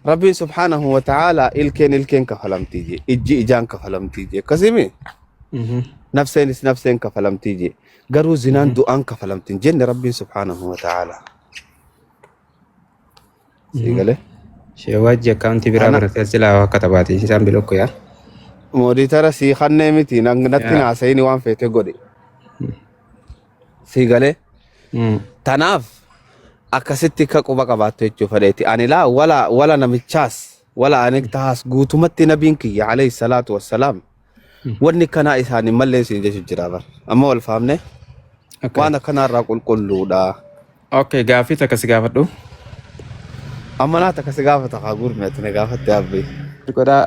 ربي سبحانه وتعالى الكين كفلم تيجي إجي إجان كفلم تيجي كسيمي نفسين كفلم تيجي قروا زنان دعان كفلم تيجي جن ربي سبحانه وتعالى سيقاله شيء واجي أكاونتي أنا برابر تسلا وكتباتي سام بلوكو يا مودي ترى سي خنّي متي نتنا عسيني وان فيته قولي سيقاله تناف akkasitti ka quba qabaattu jechuu fedheeti ani laa wala namichaas wala anik taas guutumatti nabiin kiyya alayhi salaatu wassalaam wanni kanaa isaanii mallee siin jechu jira bar amma wal faamne waan akkanarraa qulqulluudha. Okay, gaafii takka si gaafadhu. Amma naa takka si gaafata haa gurmeetu na gaafatte abbii. Godhaa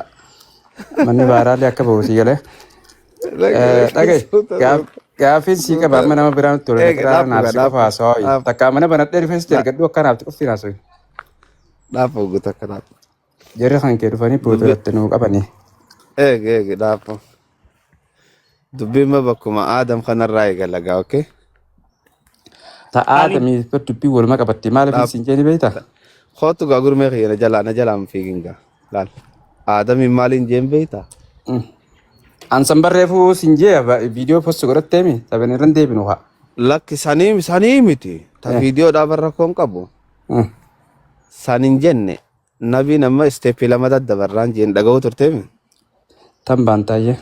manni baaraallee akka bahu si galee. Dhagaye gaaffiin sii qaba amma nama biraan tole irraa naaf si qofa haasawaa takka mana banadhee dhufee si ergadhu akka naaf qofti haasawaa. Dhaafa guutuu akkanaaf. Jarri kan kee dhufanii puuturatti nuu qabanii. Eegi dhaafa. Dubbiin ma bakkuma aadam kanarraa eegalagaa okkee. Aadamii dubbii walumaa qabatti maaliif siin jeeni beektaa? Kootu gaa gurmee kiyya na jalaan fiiginga laal. Aadamiin maaliin jeen beektaa? Ansan barreeffuu siin jee viidiyoo post godhatteemi taphanii irra deebinu haa. Lakki sanii miti ta viidiyoodhaa barra koon qabu. Sanin jenne nabiin amma isteeppii lama daddabarraan jeen dhaga'uu turteemi. Tan baantaayyee.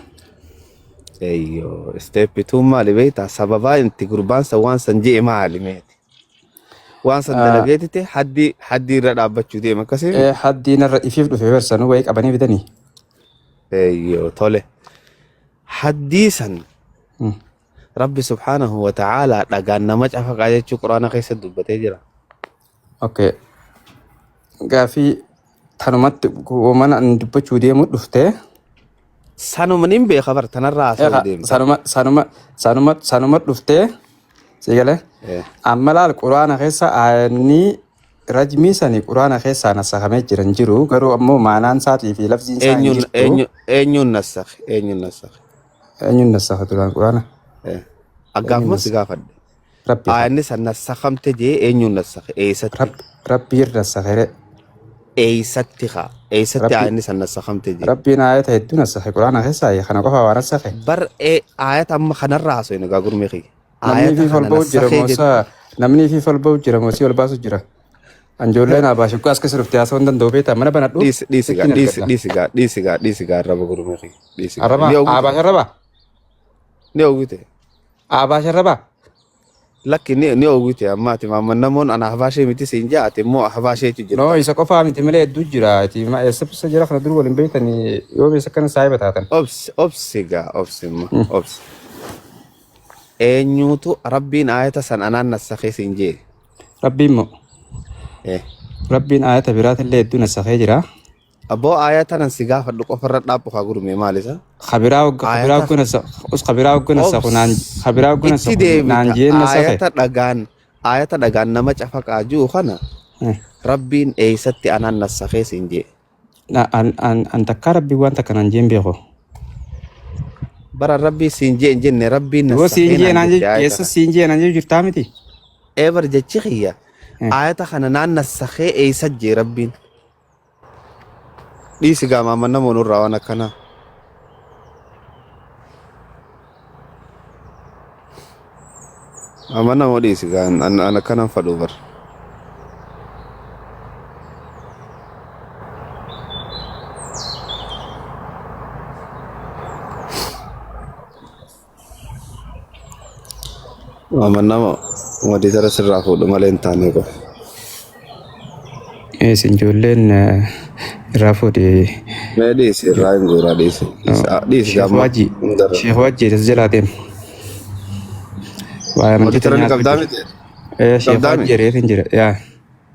Eeyyoo isteeppituun maali beektaa sababaa inti gurbaansa waan san jee maali meeti. Waan san dalageetite haddii irra dhaabbachuu deema akkasii. Haddiin irra ifiif dhufee barsanuu wayii qabanii bitanii. Eeyyoo tole. Haddiisan Rabbi subhaanahu wa ta'aalaa dhagaan nama cafaqaa jechuu quraana keessatti dubbatee jira. Okay. Gaafii tanumatti mana dubbachuu deemuu dhuftee. Sanuma nin beeka bar tanarraa haasa'uu deemta. Sanuma dhuftee sigalee. Amma laal quraana keessa aayanii rajmii sanii quraana keessaa nasakamee jiran jiru garuu ammoo maanaan isaatii fi lafziin isaa hin jirtu. Eenyuun nasakhe? Eenyuun nasakhe duraan quraana? Aggaafuma si gaafadhe. Aayanni san nasakamte jee eenyuun nasakhe? Eessatti? Rabbiin nasakhe. Eessatti haa? Eessatti aayanni san nasakamte jee? Rabbiin aayata hedduu nasakhe quraana keessaa kana qofa waan nasakhe. Bar aayata amma kanarraa haasoo inni gaagurmee kiyya. Namni fi falba'u jira moosii wal baasu jira. Anjoolleen abaashu as keessa dhuftee haasawuu hin danda'u beektaa mana banadhu. Dhiisigaa arraba gurmee kiyya. Abaasha arraba? Ni oogite. Abaasha arraba? Lakki ni oogite ammaati maamman namoon ana habaashee miti siin jaate immoo habaasheetu jira. No isa qofaa miti malee hedduu jira. Eessa jira kana dur waliin beektanii yoo beessa kana saayiba taatan. Obsigaa obsi. Eenyuutu rabbiin aayata san anaan nasakhee siin jee? Rabbiin moo? Rabbiin aayata biraatillee hedduu nasakhee jira. Abboo aayata nan si gaafadhu qofarra dhaabbu haa gurmee maalisa? Khabiraa hoggana sakhu naan jeen nasakhe. Aayata dhagaan nama cafaqaa jiru kana rabbiin eessatti anaan nasakhee siin jee? An takkaa rabbiin waan takka naan jeen beeko. Bara rabbii siin jee hin jenne rabbiin nasakhee naan jee eessa siin jee naan jee jirtaa miti? Eebar jechi kiyya aayata kana naan nasakhee eessa jee rabbiin? Dhiisi gaa maamman namoon irraa waan akkanaa. Maamman namoo dhiisi gaa an akkanaan fadhuu bar. Maamman namoo wadii tara sirraa fuudhu malee hin taane qofa. Isin ijoolleen irraa fuudhee. Mee dhiisi irraa hin guuraa dhiisi. Sheekh Wajjii tas jalaa deemu. Wadii tara ni qabdaa miti? Sheekh Wajjii reetiin jira yaa.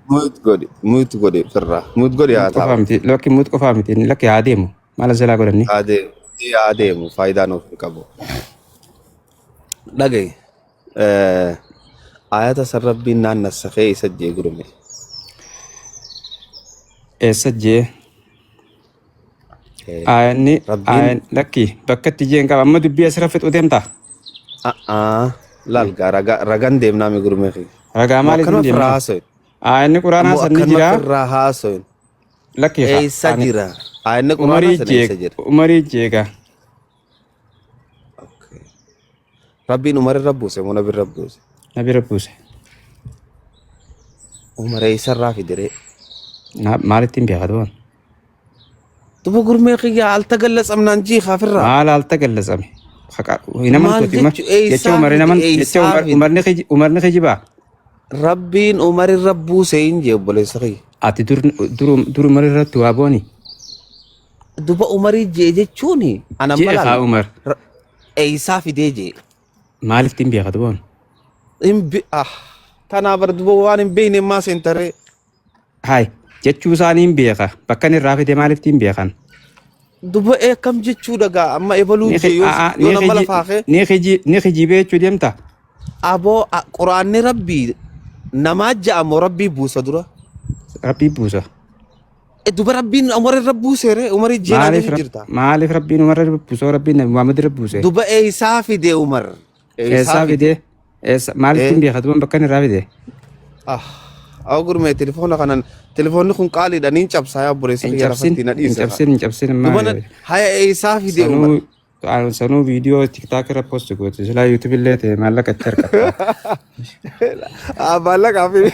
Muut godhi firraa. Muut godhi haa taa'u. Lakki muut qofaa miti lakki haa deemu. Maal jalaa godhanni? Haa deemu faayidaa nuuf qabu. Dhagaye. Aayata san rabbiin naan nasakhee isa jee gurume. Eessa jee? Aayanni lakki bakka itti jeen qaba amma dubbii asirra fixuu deemtaa? Laal gaa ragaan deemnaa mi gurmee fi. Ragaa maaliif hin deemnaa? Aayanni quraanaa san ni jiraa? Irraa haasoin. لكي اي سجرة ان قرآن عمري سن اي جيك سجرة عمري جيكا ربي عمر الربوس مو نبي الربوس نبي ربوس عمر اي سرا في دري مالتين بيخدون تبو غرمي خيا التقلص امنان جي خافرا ما لا التقل زمي خكا هنا من مال توتي ما جتشو اي يتشو عمر هنا سافد من اي يتشو سافد عمر نخي با ربي عمر الربوس انجي بولي سخي ati dur marirra tuwaaboni دوبا عمر جي جتشوني انا jee kaa ملال umar اي سافد جي maaliftiin beekatuboon ام بي تانا برد بوان بين ما سنتري hay jechuu isaaniin beeka bakkan irraa fide maaliftiin beekan دوبا اي كم جتشو دغا اما ايبلو جي يو نملا فاخه ni kijibee jechuu deemta ابو قران ربي نماج ام ربي بوسدرا rabbii buusa دوبا ربي عمر الربوس ري عمر جينا جرتا maaliif rabbiin umarra buusoo rabbiin nabi muhammad irra buuse دوبا اي سافي دي عمر اي eessaa سافي fide maaliftiin beekatuboon bakkan irraa fide اه اقول ما تليفون كان تليفون نكون قالي دا نينشاب سايا بوريس يا رفتينا ديسا hin cabsin دوبا هاي اي سافي دي عمر sanuu viidiyoo tiktaak irra post goote silaa yuutuub illee ta'e maallaqa itti argata بالك عفيف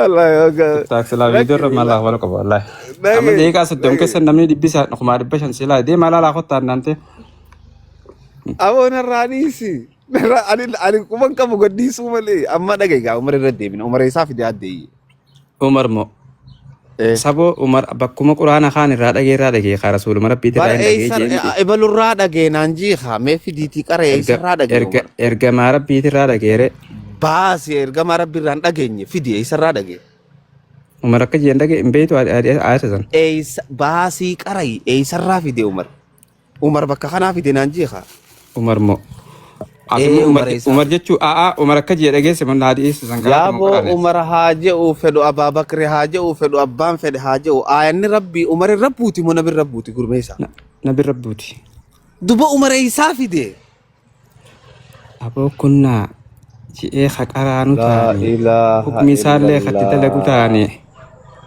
الله يوقع tiktaak silaa viidiyoo irra maallaqaa wal qaba wallaahi amma deeqaa soddom keessa namni dhibbisa dhukumaa dhibba shan silaa dee maalaalaa kottaa naante أبونا الرئيسي أنا كمان كم قدي سومالي أما دقيقة عمر الردي من عمر يسافي دي عدي umar mo sabo umar bakkuma quraana kaan irraa dhagee kaa rasuuluma rabbiiti بار irraa hin أي dhagee سر إبلو الرادة جينانجي خا ما في ديتي كاره أي سر رادة جي ergamaa rabbiiti irraa dhageere باس إرجع ربي راندا جيني في دي أي سر رادة جي umar akka jeen dhagee hin beeytu ayata san أي باسي كاره أي سر رافي دي عمر بكا خنا في دي نانجي خا umar mo Umar Isa. umar jechuu umar akka jee dhageesse man haadhiis san يا بو عمر حاجة وفدو أبا بكر حاجة وفدو أبان فد حاجة وآيان ربي عمر الربوتي من نبي الربوتي قرميسا nabi rabbuuti دوبا عمر إيسا في دي aboo kunnaa ji'ee haqaraanu لا taane إله hukmi isaallee katti dalagu taane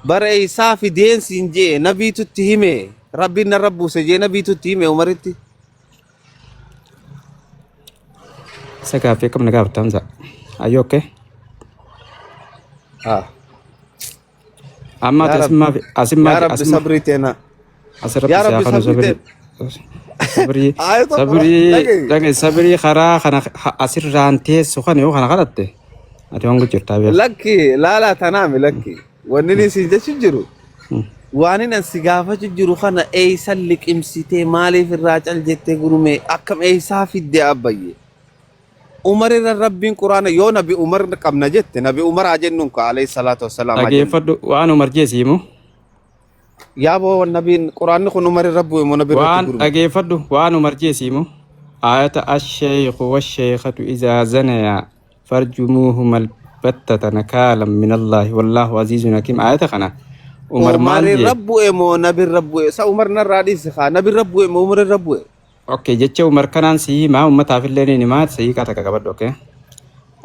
بر إيسا في دين سنجي نبي تتهمه ربي نربو سجي نبي تتهمه عمرتي isa gaaffii akkam nagaa bittamsa ayyoo okkee amma يا رب يا رب صبري تنا asirratti يا رب siyaa kanu صبري sabrii آية طبعا sabrii dhage sabrii karaa kana asirraan teessu kana yoo kana kadhatte ati waan gujjirtaa beeku لكي لا تنامي لكي ونني سنجي شجرو وانين انسقافة شجرو خانا ايسا لك امسيتي مالي في الراجل جتة قرمي اكم ايسا في الدي ابايي عمر الربين قرآن يو نبي عمر كم نجت نبي عمر عجننك عليه الصلاة والسلام dhageeffadhu waan umar jeesiimu يا بو النبي قرآن نكون عمر الرب ونبي waan الرب dhageeffadhu waan umar jeesiimu ayata asheekhu washeekhatu izaa zanaya farjumuuhuma albattata nakaalan min allaahi wallaahu aziizun hakiim ayata kana umar maal عمر jee الرب مو نبي الرب سا عمر نرادي سخا نبي الرب مو عمر الرب okay jecha umar kanaan sii maa ummataafillee ni himaa sii kaa takka qabadhu okay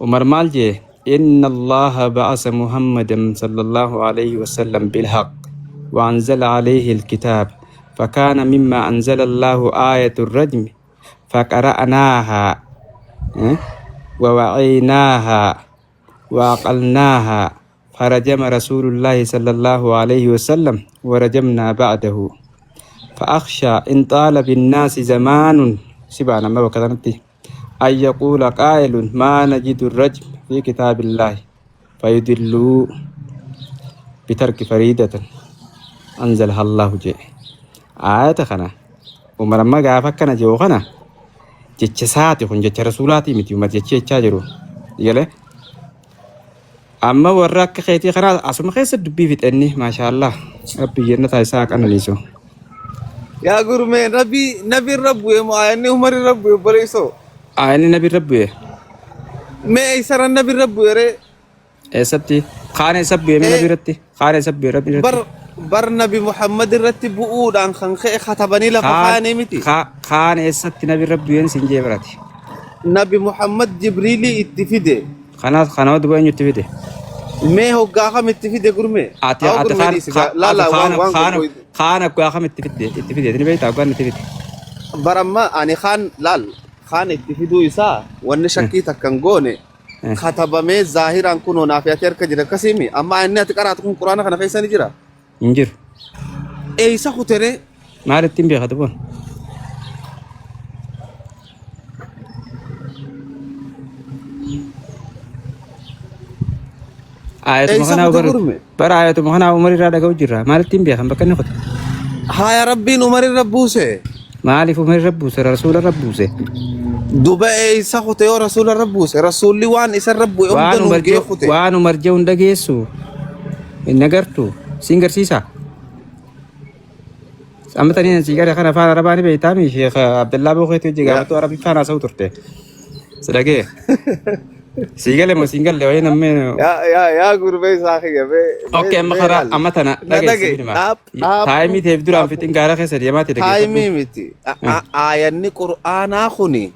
umar maal jee inna allaha ba'asa muhammadan sallallahu alayhi wasallam bilhaq وأنزل عليه الكتاب فكان مما أنزل الله آية الرجم فقرأناها ووعيناها وعقلناها فرجم رسول الله صلى الله عليه وسلم ورجمنا بعده فأخشى إن طال بالناس زمان سبحان ما وكذنتي أن يقول قائل ما نجد الرجم في كتاب الله فيدلوا بترك فريدة أنزلها الله جي آية خنا umar amma gaafa akkana jiru kana jecha isaati kun jecha rasuulaati miti umar jecha jechaa jiru yale amma warra akka keetii kana asuma keessa dubbii fixanni maashaallah rabbi jannata isaa qananiisu يا قرمي نبي الرب مو آياني عمر الرب بليسو ayani nabi rabbi ما ايسر النبي الرب ري eessatti kaane sabbi me nabi ratti kaane sabbi rabbi بر نبي محمد الرتب بؤود عن خنخي خطبني لفخاني متي kaane eessatti nabi rabbi sinjee barati نبي محمد جبريلي اتفيدي خنا دبا إنه تفيده ما هو قاخم اتفيد قرمي أتي لا لا وان خان كوا خم تفيده تني بيت أقول تفيده برما أنا خان اتفيدو يسا وان شكي تكنغوني خطب مي ظاهرا كونو نافياتير كجرا كسيمي أما إني أتكرر تكون قرآن خنا كيسا نجرا إنجر إيه سا خطرة ما عرفتين بيا خطبون آية مخنا برا آية مخنا عمري رادا كوجرا ما عرفتين بيا خم بكني خط ها يا ربي عمر الربوسه ما عارف عمر ربوسه رسول ربوسه دبي سا خطة رسول الربوسه رسول لي وان إسر ربو وانو مرجون دقيسو النجرتو سينجر سيسا أما تاني نسيجار خنا فانا رباني بيتامي شيخ عبد الله بوخيتو جيجا تو عربي فانا صوترته سلاجي سيجال مو سيجال لوين أمي يا قربي ساخي يا بي أوكي أما خرا أما تنا تايمي تبدو رام فيتين كارا خسر يا ما تدقي تايمي متي آياني قرآن آخوني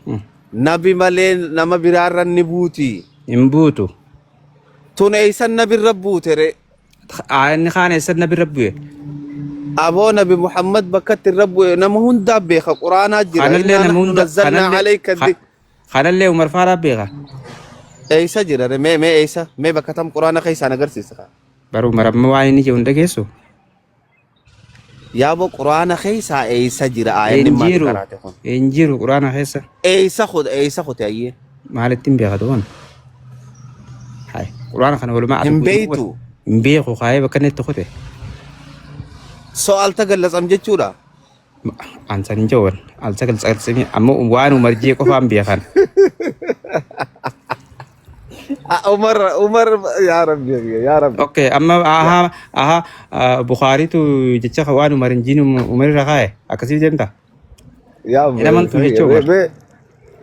نبي مالين نما برار النبوتي إمبوتو تون إيسان نبي الربوتي ري آياني خان إيسان نبي الربوتي أبو نبي محمد بكت الرب نمهون دابيخ قرآن أجرا إننا نزلنا عليك الدي خان اللي عمر فارا بيغا إيسا جرا مي إيسا مي بكتم قرآن خيسا نقرسيس برو مرب مواني جون دقيسو يا أبو قرآن خيسا إيسا جرا آيان ما تقراتهم إنجيرو قرآن خيسا إيسا خد أيه مالتين بيغا دوان هاي قرآن خان ولو ما إمبيتو إمبيخو خاي بكنت تخوته soal tagal lasam jechuudha ansan jawal al tagal sini amma wanu marji ko fam biya kan Umar ya rabbi okay amma aha bukhari tu jecha wanu marinjinu umar rakai akasi jenta ya ina man tu jecho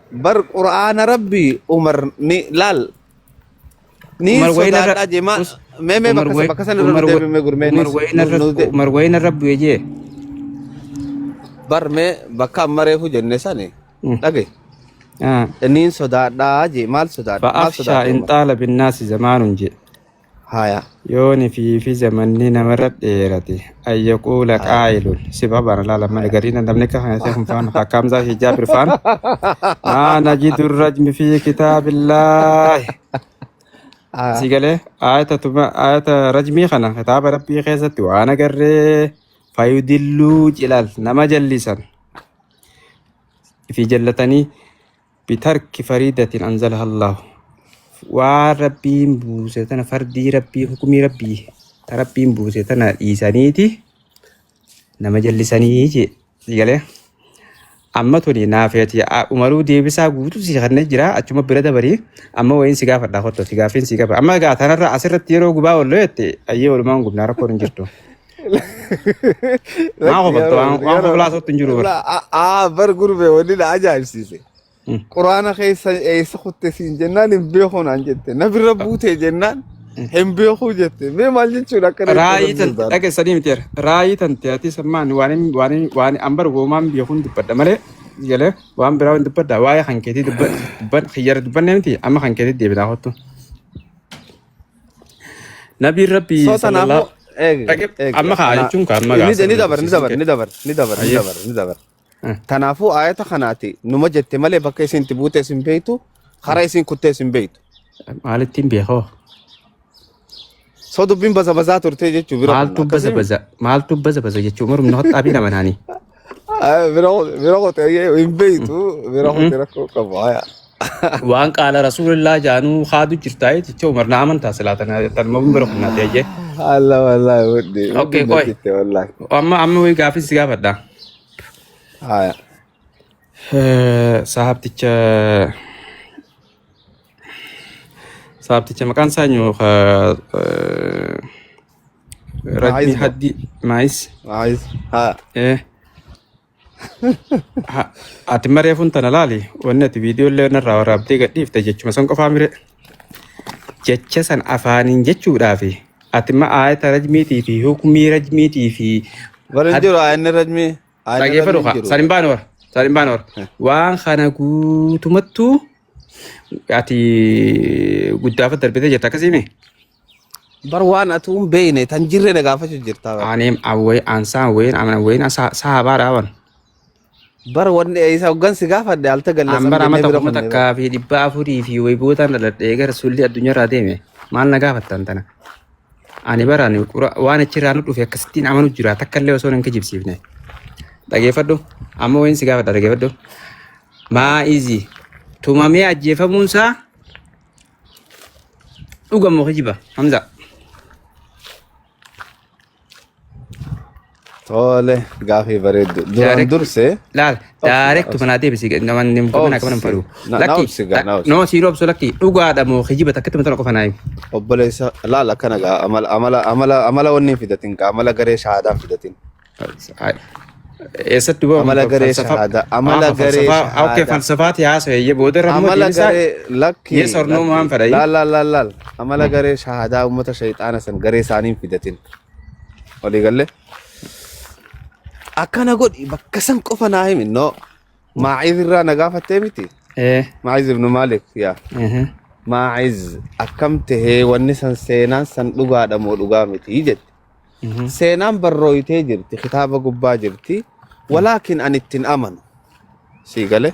bar qur'an rabbi umar ni lal ni soda ajema مي بكسل الرب مي غرمي عمر وين الرب يجي بر مي بكا مريفو جنساني دغي انين سودا داجي مال سودا فافشى ان طالب الناس زمان جي هايا يوني في زمننا مرت ايرتي اي يقول قائل سبب لا لما غرينا دمنك هنسهم فان حكام ذا حجاب فان ما نجد الرجم في كتاب الله سيقاله آية رجمي خنا خطاب ربي خيست وانا قرر فيدلو جلال نما جلسا في جلتني بترك فريدة أنزلها الله وربي مبوستنا فردي ربي حكمي ربي مبوستنا إيسانيتي نما جلساني سيقاله amma tuni naafiyati umaru deebisaa guutuu si kan jira achuma bira dabari amma wayin si gaafa dha hotto si gaafin si gaafa amma gaa tanarra asirratti yeroo gubaa walloyette ayyee walumaan gubnaa rakkoon hin jirtu maa qofattu waan qoflaasottu hin jiru bar gurbe wani la ajaa'ibsiise quraana keessa eessa kutte siin jennaan hin beekuu naan jette nabirra buutee jennaan hin beekuu jette mee maal jechuudha akka raayitan dhaga sadii miteera raayitan teati sammaan waan ambar goomaan beekuun dubbadha malee galee waan biraa waan dubbadha waa'ee hankeetii dubban khiyyara dubbanne miti amma hankeetii deebinaa hottu nabiin rabbii sallallahu amma haa jechuun ka amma gaasa ni dabar tanaafuu ayata kanaati numa jette malee bakka isin tibuute isin beeytu karaa isin kuttee isin beeytu maalittiin beekoo so dubbin baza turte jechu bira maaltu baza jechu umarum no tabi na manani bira ko te in beitu bira ko te rakko kabaya waan qala rasulullah janu khadu jirtay jechu umar na aman ta salatana tan mo bira kunna te je alla wallahi wadi okay koy wallahi amma way gafi siga fadda haya sahabticha maqaan isaa nyu rajmi haddi mais ha ati mareefun tana laali wanni ati viidiyoo illee narraa waraabdee gadhiifte jechuma san qofaa mire jecha san afaaniin jechuudhaafi ati ma aayata rajmiitii fi hukumii rajmiitii fi barin jiru aayanni rajmii dhageeffadhu sarin baan war waan kana guutumattuu ati guddaa fa darbitee jirta akkasii bar waan atuun beeyne tan jirre na gaafachuu jirta aneem awwee ansaan ween amana ween sahabaa dhaaban bar wanni isa hoggansi gaafadhe alta gallasan ambara amata kuma takkaa fi 400 fi waybootaan dhaladhee gara sulli addunyaarraa deeme maal na gaafattan tana ani baraan waan achirraa nu dhufe akkasittiin amanu jira takka illee osoo hin kijibsiifne dhageeffadhu amma ween si gaafadha dhageeffadhu maa izi tumamee ajjeefamuunsaa dhugamoo kijiba Hamza tole gaafii bareeddu duraan durse laal direct mana deebisi namanni mana kaman faru lakki no sirop so lakki dhugaadha moo kijiba takkatti mata qofa naayim obboleessa laal akkana gaa amala wanni fidatin ka amala garee shahaadaa fidatin eessatti boo amala garee shahaadaa amala garee shahaadaa okay falsafaati haasa'e booda rammoo amala garee lakki yes or no maan fadha laal amala garee shahaadaa ummata shayxaana san garee isaaniin fidatin walii galle akkana godhi bakka san qofa naa himi no maa'iz irraa na gaafattee miti maa'iz ibnu maalik yaa maa'iz akkam tahee wanni san seenaan san dhugaadha moo dhugaa miti jette seenaan barrooytee jirti kitaaba gubbaa jirti walaakin an ittin amanu sii gale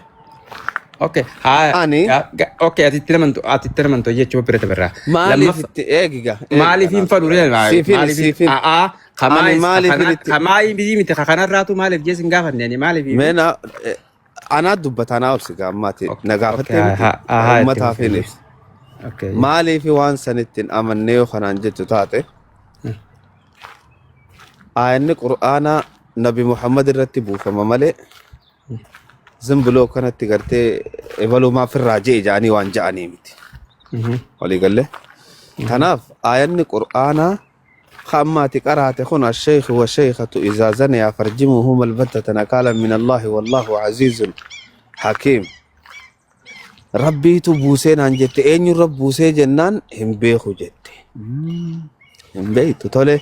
okay okay ati itti namantu jechuu birata birraa maaliif itti eegiga maaliif hin faduree siifin kamaai bizi miti kanarraatu maaliif jeesin gaafanne maaliif meena anaa dubbataa naa obsi gaammaati na gaafattee ummataaf hin ibsi maaliif waan sanittiin amannee yoo kanaan jettu taate aayanni qur'aanaa nabi muhammad irratti buufama malee zimbiloo kanatti gartee ebalumaa firraa jee ijaanii waan ja'anii miti walii galle kanaaf aayanni qur'aanaa خاماتي قرأت هنا الشيخ والشيخة إذا زنيا فرجموهما البتة نكالا من الله والله عزيز حكيم ربي تبوسين عن جت أين رب بوسي جنان هم بيخو جت هم بيتو تولي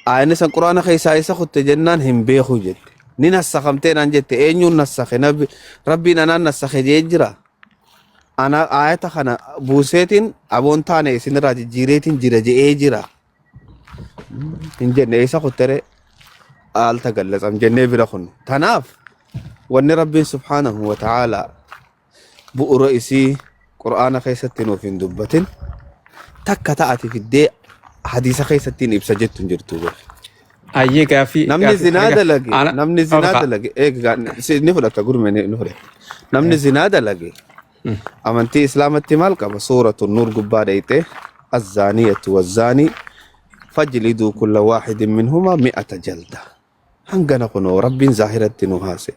آية القرآن خيسا إيسا خد جنان هم بيخو جت نين السخمتين عن جت أين نسخ نبي ربي نانا نسخ جيجرا أنا آية خنا بوسيتين أبون تاني سنراج جيريتين جيرا جيجرا in jenne isa kutere alta gallasam jenne bira kun tanaaf wanni rabbiin subhanahu wa ta'ala bu'ura isii qur'aana keessatti nuuf hin dubbatin takka ta'ati fiddee hadiisa keessatti ibsa jettu jirtu ayyee gaafii namni zinaa dalage ni fudhata gurme ni fudhata namni zinaa dalage amantii islaamatti maal qaba suuratu nuur gubbaa dhayte azzaaniyatu wazzaanii فجلدوا كل واحد منهما 100 جلدة هنغنا كنو رب ظاهرة نوهاسي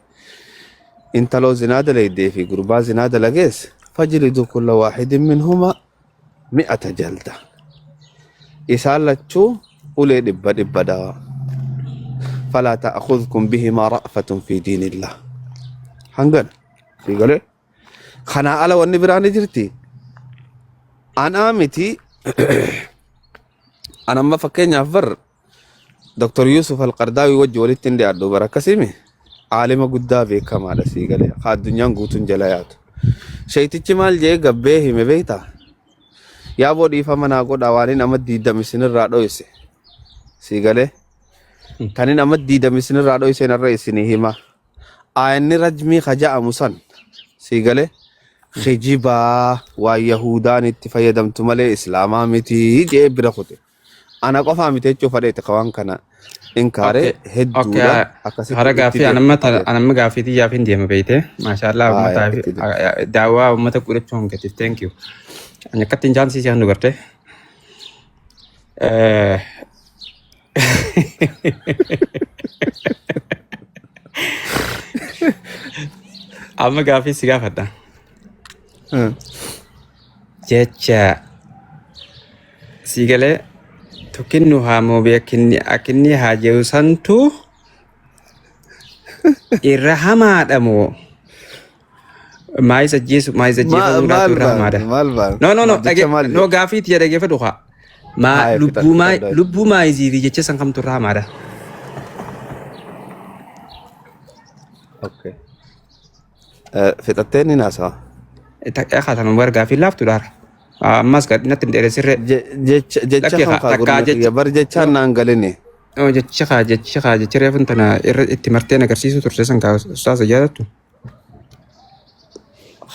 انت لو زناد ليدي في قربا زناد لقيس فجلدوا كل واحد منهما 100 جلدة إسالة أولي دبا دوا فلا تأخذكم بهما رأفة في دين الله هنغنا في قولي خنا على والنبران جرتي أنا آمتي أنا ما فكرني أفر دكتور يوسف القرداوي وجه ولدتين دي أردو بركسيمي عالم قدابي كمال سيقالي خاد دنيا قوتون جلايات شيتي جمال جي قبيه مبيتا يا بودي فمنا قد أوانين أمد ديدا مسين الرادو يسي سيقالي كانين أمد ديدا مسين الرادو يسي نرئيسيني هما آيني رجمي خجاء مسان سيقالي خجيبا ويهودان اتفايدمتو ملي إسلاما متي جي برخوتي أنا قفا متى فريت قوان كنا إنكاره هدولا هذا قافي أنا ما قافي تي جافين دي مبيته ما شاء الله ما تعرف دعوة وما تقول تون كتير thank you أنا كتير جانسي جانو برته أما قافي سيجا فدا جتة سيجله tukinnu hamo bekinni akinni hajew santu irra hamaadha moo maayisa jeesu duudhaatu irra hamaadha no gaafiiti jedhe geeffa dhuka lubbuu maayisiifi jecha san kamtu irra hamaadha fixatteenni naasawa أخذ من ورقة في لافتو دار أماس قد نتم دير سر jecha kan kaa gurme kiyya bar jechaan naan galine jecha reefun tana irra itti marteen agarsiisu turte san kaa ustaasa jaalattu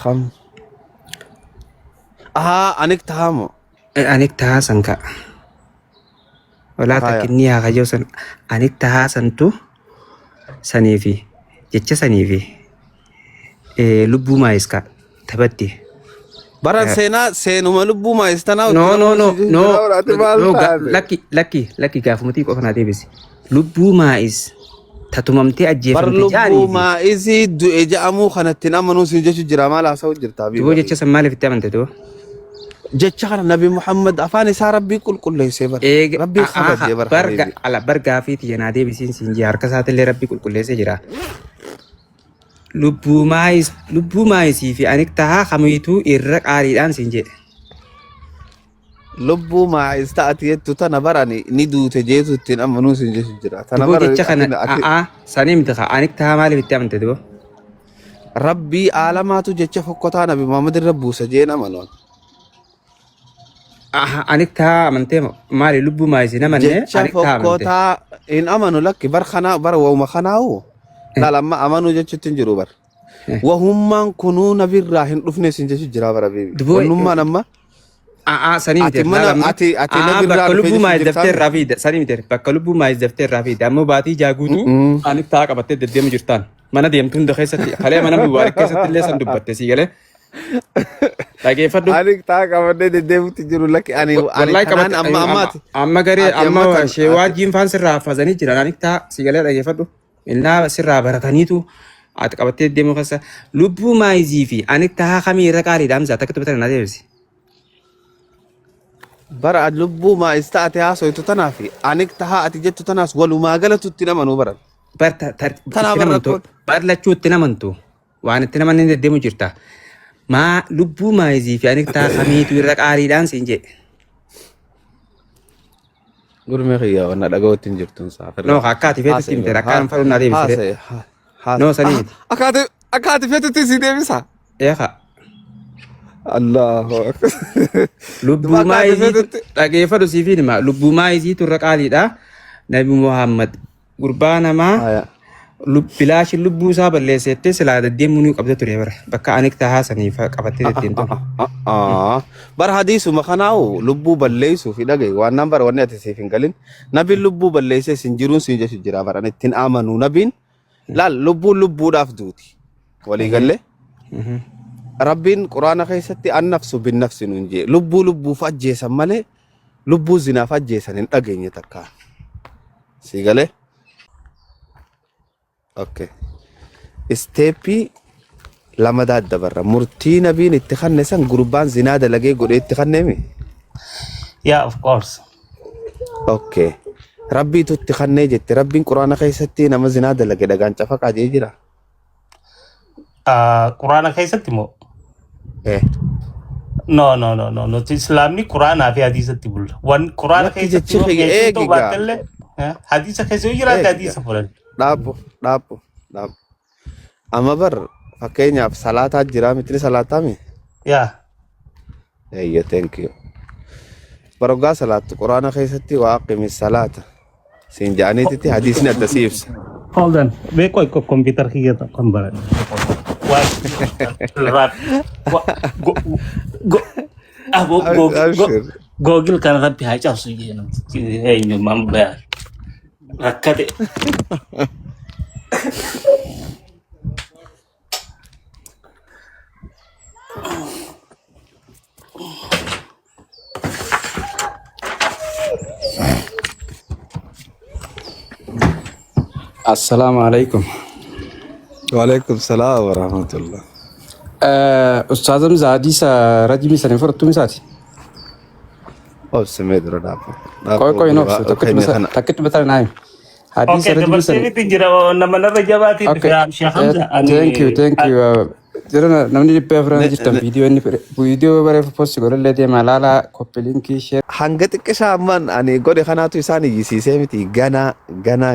kam anik tahamo anik tahaa san ka walaa takkinni haa kayyoo san anik tahaa santu saniifi jecha saniifi lubbuu maayis ka taphatti baran seenuma lubbuu maayistanaa no lakki gaafumutii qofa naa deebisi lubbuu maayis tatumamtee bar ajjeefamte lubbuu maayisii du'e ja'amuu kanattiin amanuu siin jechu jira maal haasa'u jirtaa duboo jecha san maaliif itti amante duboo jecha kana nabi muhammad afaan isaa rabbii qulqulleessee bar rabbii kabajee bar barga ala bargaa fi tiyyanaa deebisiin siin jee harka isaatillee rabbii qulqulleessee jira lubbuu maayisii fi anik tahaa kamiituu irra qaaliidhaan siin jedhe lubbuu maayis ta'ati jettu tana barani ni duute jeetu ittiin amanuu siin jechu jira tana duboo jecha kana sanii miti kaa anik tahaa maaliif itti amante duboo rabbii aalamaatu jecha fokkotaa nabi muhammad irra buusa jeen amanoon anik tahaa amantee maali lubbuu maayisii namanne jecha anik tahaa amante fokkotaa in amanu lakki bar kanaa bar wauma kanaawu laal amma amanuu jechutti hin jiru bar wahummaan kunuu nabirraa hin dhufne siin jechu jira bara beebi wannummaan amma sanii miti bakka lubbuu maayis daftee irraa fiida sanii miti bakka lubbuu maayis daftee irraa fiida ammoo baatii jaaguutu anik tahaa qabattee deddeemu jirtaan mana deemtu hunda keessatti kalee mana mubaarek keessatti illee san dubbatte sii galee dhageeffadhu anik tahaa qabannee deddeemutti jiru lakki ani kanaan amma ammaati amma garee amma sheewaa jiinfaan sirraa hafazanii jiran anik tahaa sii galee dhageeffadhu innaa sirraa barataniitu ati qabattee deddeemu keessa lubbuu maayisii fi anik tahaa kamii irra qaaliidha amsaa takka tubatana na deebisi bara lubbuu maayis ta'ate haasoytu tanaa fi anik tahaa ati jettu tanaas walumaa galatu itti namanuu baran bar lachuu itti namantu waan itti namanni deddeemu jirta maa lubbuu maayisii fi anik tahaa kamiitu irra qaaliidhaan siin jedhe gurmee kiyyaa wanna dhaga'utti hin jirtun saafirra no akkaati feetutti mite akkaan fadhu naa deebisire no sanii miti akkaati feetutti si deebisa eeka allahu lubbuu maayisii dhageeffadhu siifiin hima lubbuu maayisii turra qaaliidha nabi muhammad gurbaa namaa bilaashin lubbuu isaa balleessettee silaa deddeemuu ni qabda ture bara bakka anik tahaa saniif qabattee deddeemtu bara hadiisuma kanaawu lubbuu balleessuu fi dhagaye waan naan bara wanni ati siif hin galin nabiin lubbuu balleessee sin jiruun siin jechu jira bara ittiin amanuu nabiin laal lubbuudhaaf duuti walii galle rabbiin quraana keessatti annafsu binnafsi nuun jee lubbuuf ajjeesan malee lubbuu zinaaf ajjeesan hin dhageenye takkaa sii galee okay isteeppii lama daaddabarra murtii nabiin itti kanne san gurbaan zinaa dalagee godhee itti kanneemi Yeah, of course. okay rabbiitu itti kannee jette rabbiin quraana keessatti nama zinaa dalage dhagaan cafaqaa jee jira Quraana keessatti moo? eh No. Islaamni Quraanaa fi hadiisatti bulla. Wan Quraana Lakki keessatti jechi kiyya eegi gaa. hadiisa keessa yoo jiraate hadiisa fulan. dhaabbo amma bar fakkeenyaaf salaataa jira mitni salaataami Yeah. eyyo thank you baroggaa salaattu quraana keessatti waaqimi salaata siin ja'aniititti hadiisni adda siibsa Hold on. Beko ko computer kiyya kan baran. What? Rap. Google kan rabbi haa cabsu jenam. Eenyu mamba. Rakkate. Assalamualaikum. Waalaikumsalam warahmatullah. Ustazam Zadisa rajimi sani fortu misati. Obse medro dhaabbo Koy no takit betal naim. Hadis Okay, rajimi sani. dabarsini tinjira nama narra jabaati Sheikh Hamza. Thank you. Jira namni dippe afran jirtan video bare post godhalle de malala copy link share. hanga xiqqishaa amman ani godhe kanaatu isaan iyyisiisee miti ganaa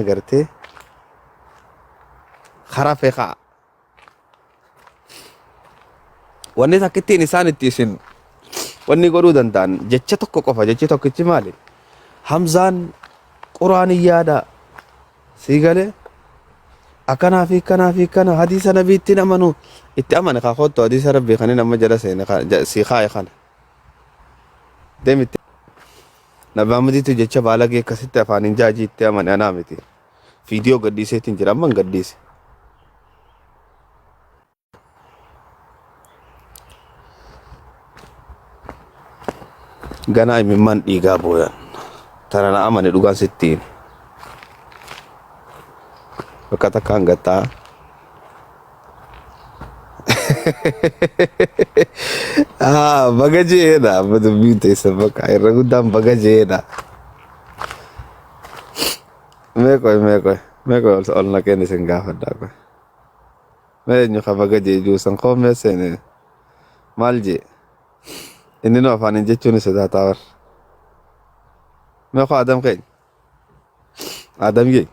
gartee karaa feeqaa wanni takkittiin isaan itti isin wanni godhuu danda'an jecha tokko qofa jechi tokkichi maali hamzaan quraaniyyaadha sii galee akkanaa fi akkanaa fi akkana hadiisa nabiitti amanu itti amane kaa kottu hadiisa rabbii kan nama jala seene sii kaaye kana deemitti nabaamadiitu jecha baalagee akkasitti afaaniin jaajii itti amane anaa miti viidiyoo gadhiiseetiin jira amman gadhiise ganaa imimmaan dhiigaa booyan tana na amane dhugaan sittiin bakka takkaan gattaa baga jeedha amma dubbiin teessa bakka irra guddaan baga jeedha meeqoy ol naqeen isin gaafadhaa koy meenyu ka baga jee juusan qoomee seene maal jee inni nu afaanin jechuun isa taataa war meeqo adam keenya adam yee